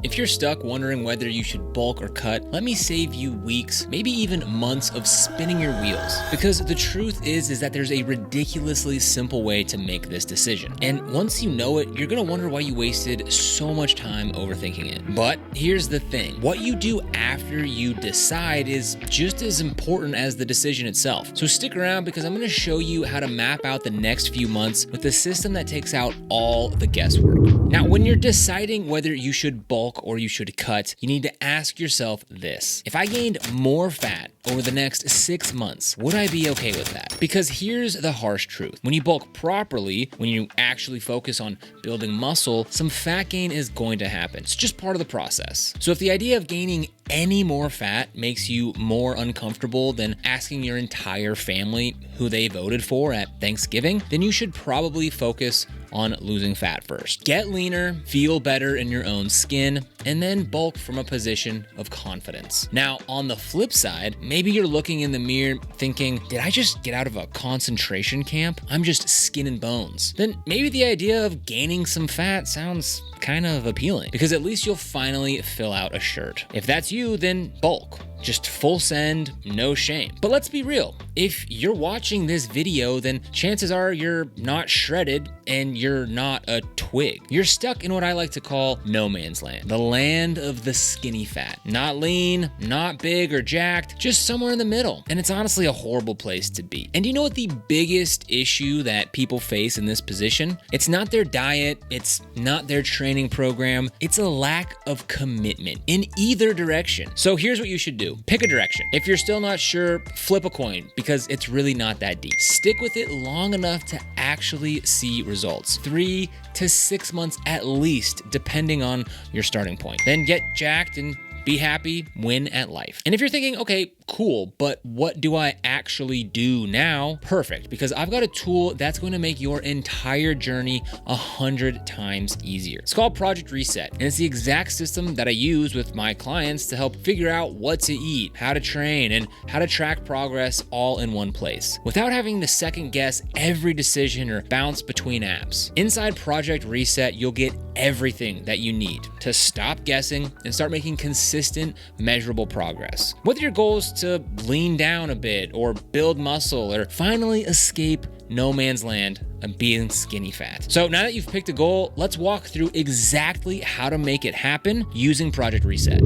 If you're stuck wondering whether you should bulk or cut, let me save you weeks, maybe even months of spinning your wheels. Because the truth is that there's a ridiculously simple way to make this decision. And once you know it, you're gonna wonder why you wasted so much time overthinking it. But here's the thing, what you do after you decide is just as important as the decision itself. So stick around because I'm gonna show you how to map out the next few months with a system that takes out all the guesswork. Now, when you're deciding whether you should bulk or you should cut, you need to ask yourself this. If I gained more fat over the next 6 months, would I be okay with that? Because here's the harsh truth. When you bulk properly, when you actually focus on building muscle, some fat gain is going to happen. It's just part of the process. So if the idea of gaining any more fat makes you more uncomfortable than asking your entire family who they voted for at Thanksgiving, then you should probably focus on losing fat first. Get leaner, feel better in your own skin, and then bulk from a position of confidence. Now, on the flip side, maybe you're looking in the mirror thinking, did I just get out of a concentration camp? I'm just skin and bones. Then maybe the idea of gaining some fat sounds kind of appealing, because at least you'll finally fill out a shirt. If that's you, then bulk. Just full send, no shame. But let's be real. If you're watching this video, then chances are you're not shredded and you're not a twig. You're stuck in what I like to call no man's land, the land of the skinny fat. Not lean, not big or jacked, just somewhere in the middle. And it's honestly a horrible place to be. And you know what the biggest issue that people face in this position? It's not their diet, it's not their training program, it's a lack of commitment in either direction. So here's what you should do. Pick a direction. If you're still not sure, flip a coin because it's really not that deep. Stick with it long enough to actually see results. 3 to 6 months at least, depending on your starting point. Then get jacked and be happy, win at life. And if you're thinking, okay, cool, but what do I actually do now? Perfect, because I've got a tool that's going to make your entire journey 100 times easier. It's called Project Reset, and it's the exact system that I use with my clients to help figure out what to eat, how to train, and how to track progress all in one place, without having to second guess every decision or bounce between apps. Inside Project Reset, you'll get everything that you need to stop guessing and start making consistent, measurable progress. Whether your goal is to lean down a bit or build muscle or finally escape no man's land of being skinny fat. So now that you've picked a goal, let's walk through exactly how to make it happen using Project Reset.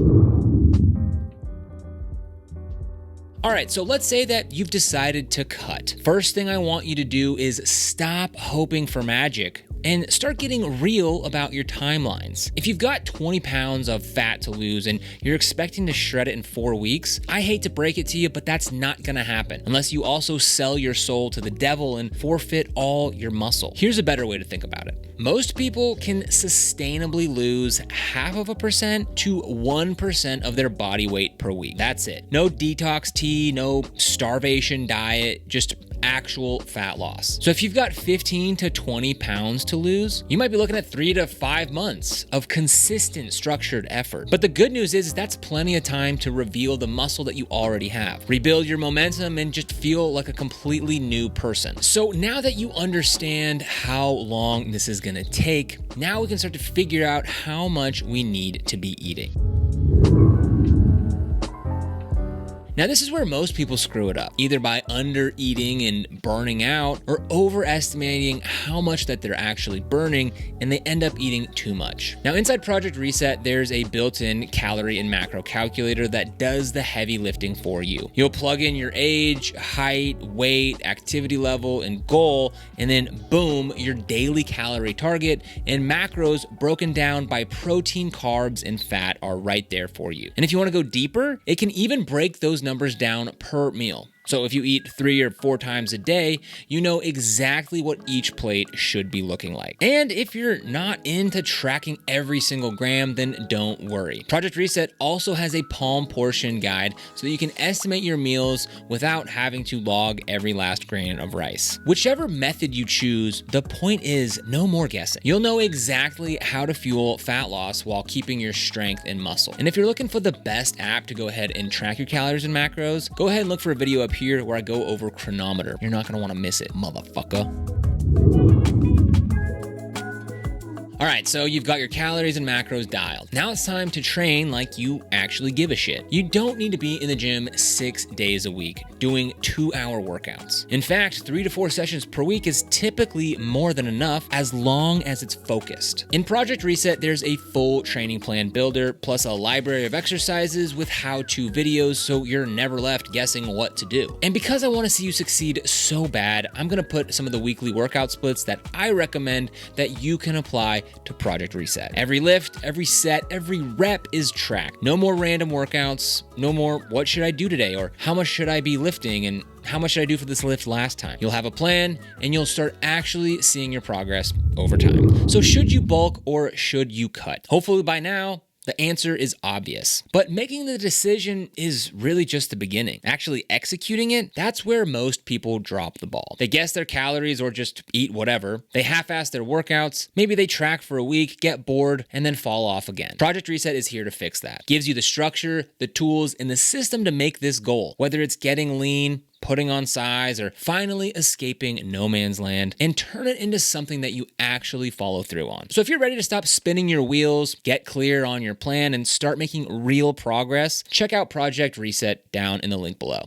All right, so let's say that you've decided to cut. First thing I want you to do is stop hoping for magic and start getting real about your timelines. If you've got 20 pounds of fat to lose and you're expecting to shred it in 4 weeks, I hate to break it to you, but that's not gonna happen unless you also sell your soul to the devil and forfeit all your muscle. Here's a better way to think about it. Most people can sustainably lose 0.5% to 1% of their body weight per week. That's it. No detox tea, no starvation diet, just actual fat loss. So if you've got 15 to 20 pounds to lose, you might be looking at 3 to 5 months of consistent, structured effort. But the good news is that's plenty of time to reveal the muscle that you already have, rebuild your momentum, and just feel like a completely new person. So now that you understand how long this is gonna take, now we can start to figure out how much we need to be eating. Now, this is where most people screw it up, either by under-eating and burning out or overestimating how much that they're actually burning, and they end up eating too much. Now, inside Project Reset, there's a built-in calorie and macro calculator that does the heavy lifting for you. You'll plug in your age, height, weight, activity level, and goal, and then boom, your daily calorie target and macros broken down by protein, carbs, and fat are right there for you. And if you want to go deeper, it can even break those numbers down per meal. So if you eat 3 or 4 times a day, you know exactly what each plate should be looking like. And if you're not into tracking every single gram, then don't worry. Project Reset also has a palm portion guide so that you can estimate your meals without having to log every last grain of rice. Whichever method you choose, the point is no more guessing. You'll know exactly how to fuel fat loss while keeping your strength and muscle. And if you're looking for the best app to go ahead and track your calories and macros, go ahead and look for a video up here where I go over Chronometer. You're not gonna wanna miss it, motherfucker. All right, so you've got your calories and macros dialed. Now it's time to train like you actually give a shit. You don't need to be in the gym 6 days a week doing 2-hour workouts. In fact, 3 to 4 sessions per week is typically more than enough as long as it's focused. In Project Reset, there's a full training plan builder plus a library of exercises with how-to videos so you're never left guessing what to do. And because I want to see you succeed so bad, I'm going to put some of the weekly workout splits that I recommend that you can apply to Project Reset. Every lift, every set, every rep is tracked. No more random workouts, no more what should I do today or how much should I be lifting and how much did I do for this lift last time? You'll have a plan and you'll start actually seeing your progress over time. So should you bulk or should you cut? Hopefully by now, the answer is obvious, but making the decision is really just the beginning. Actually executing it, that's where most people drop the ball. They guess their calories or just eat whatever. They half-ass their workouts. Maybe they track for a week, get bored, and then fall off again. Project Reset is here to fix that. Gives you the structure, the tools, and the system to make this goal, whether it's getting lean, putting on size, or finally escaping no man's land, and turn it into something that you actually follow through on. So if you're ready to stop spinning your wheels, get clear on your plan, and start making real progress, check out Project Reset down in the link below.